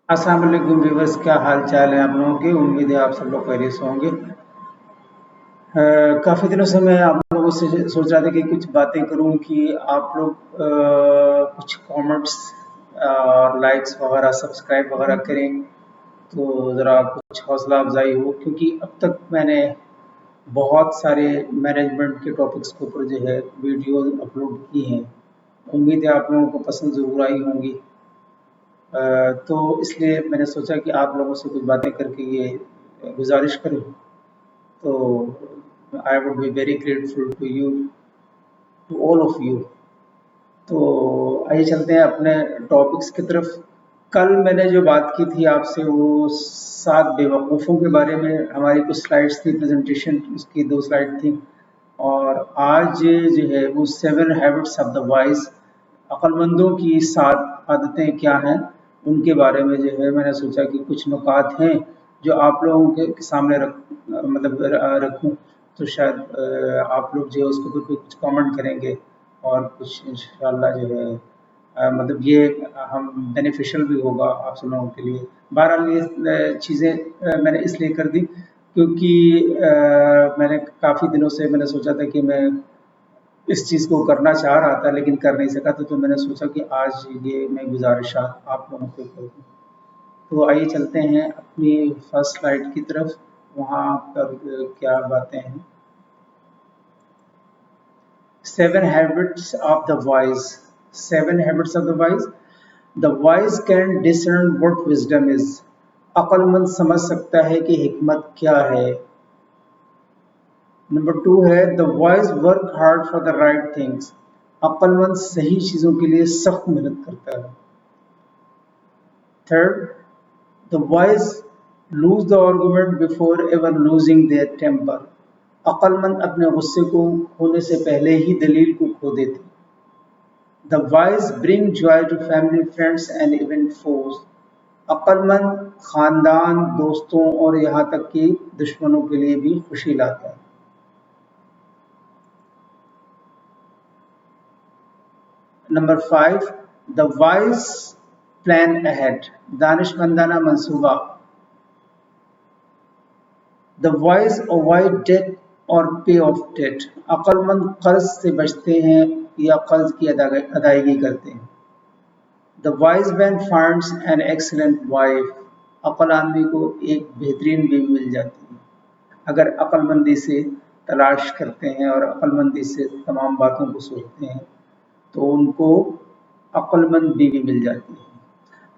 अस्सलाम वालेकुम व्यूवर्स, क्या हाल चाल है आप लोगों के। उम्मीद है आप सब लोग खैरियत से होंगे। काफ़ी दिनों से मैं आप लोगों से सोच रहा था कि कुछ बातें करूं कि आप लोग कुछ कमेंट्स और लाइक्स वगैरह सब्सक्राइब वगैरह करें तो ज़रा कुछ हौसला अफजाई हो, क्योंकि अब तक मैंने बहुत सारे मैनेजमेंट के टॉपिक्स के ऊपर जो है वीडियो अपलोड की हैं। उम्मीद है आप लोगों को पसंद ज़रूर आई होंगी। तो इसलिए मैंने सोचा कि आप लोगों से कुछ बातें करके ये गुजारिश करूं। तो I would be very grateful to you, to all of you. तो आइए चलते हैं अपने टॉपिक्स की तरफ। कल मैंने जो बात की थी आपसे वो 7 बेवकूफ़ों के बारे में, हमारी कुछ स्लाइड्स थी प्रेजेंटेशन, उसकी 2 स्लाइड थी। और आज जो है वो 7 हैबिट्स ऑफ द वाइज, अक्लमंदों की 7 आदतें क्या हैं, उनके बारे में जो है मैंने सोचा कि कुछ नुकात हैं जो आप लोगों के सामने रखूं। तो शायद आप लोग जो है उसके ऊपर भी कुछ कमेंट करेंगे और कुछ इंशाल्लाह जो है ये हम बेनिफिशियल भी होगा आप सब लोगों के लिए। बहरहाल ये चीज़ें मैंने इसलिए कर दी क्योंकि मैंने काफ़ी दिनों से मैंने सोचा था कि मैं इस चीज़ को करना चाह रहा था लेकिन कर नहीं सका था। तो मैंने सोचा कि आज ये मैं गुजारिशात आप लोगों को कर दूँ। तो आइए चलते हैं अपनी फर्स्ट स्लाइड की तरफ। वहाँ पर क्या बातें हैं। 7 habits of the wise. 7 habits of the wise. The wise can discern what wisdom is. अक्लमंद समझ सकता है कि हिकमत क्या है। नंबर 2 है the wise work hard for the right things. अक्लमंद सही चीजों के लिए सख्त मेहनत करता है। Third, the wise lose the argument before ever losing their temper. अक्लमंद अपने गुस्से को खोने से पहले ही दलील को खो देते। The wise bring joy to family, friends and even foes. अक्लमंद खानदान, दोस्तों और यहाँ तक कि दुश्मनों के लिए भी खुशी लाता है। Number 5, the wise plan ahead. दानिशमंदाना मंसूबा। द वाइज अवॉइड डेट और पे ऑफ डेट। अक्लमंद कर्ज से बचते हैं या कर्ज की अदायगी करते हैं। The wise man finds an excellent wife. अक्ल आदमी को एक बेहतरीन बीवी मिल जाती है। अगर अक्लमंदी से तलाश करते हैं और अक्लमंदी से तमाम बातों को सोचते हैं तो उनको अक्लमंद बीवी मिल जाती है।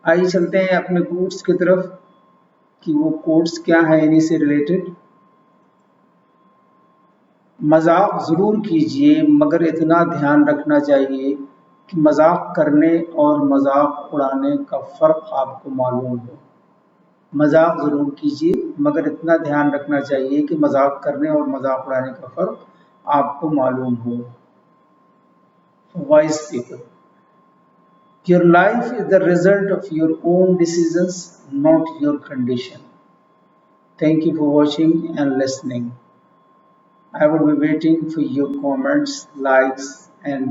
आइए चलते हैं अपने कोट्स की तरफ कि वो कोट्स क्या है इन्हीं से रिलेटेड। मजाक ज़रूर कीजिए मगर इतना ध्यान रखना चाहिए कि मजाक करने और मजाक उड़ाने का फ़र्क आपको मालूम हो। मजाक ज़रूर कीजिए मगर इतना ध्यान रखना चाहिए कि मजाक करने और मजाक उड़ाने का फ़र्क आपको मालूम हो। Wise people, your life is the result of your own decisions, not your condition. Thank you for watching and listening. I will be waiting for your comments, likes, and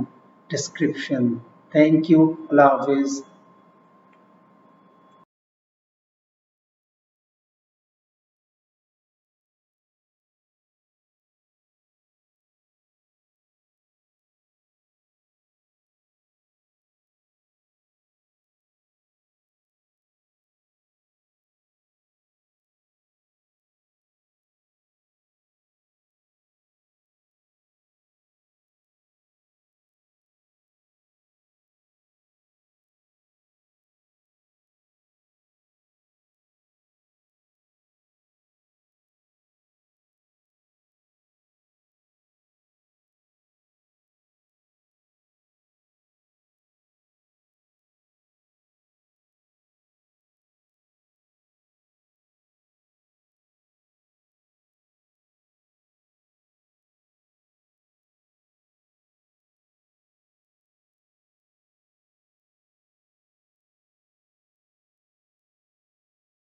description. Thank you. Allah Hafiz.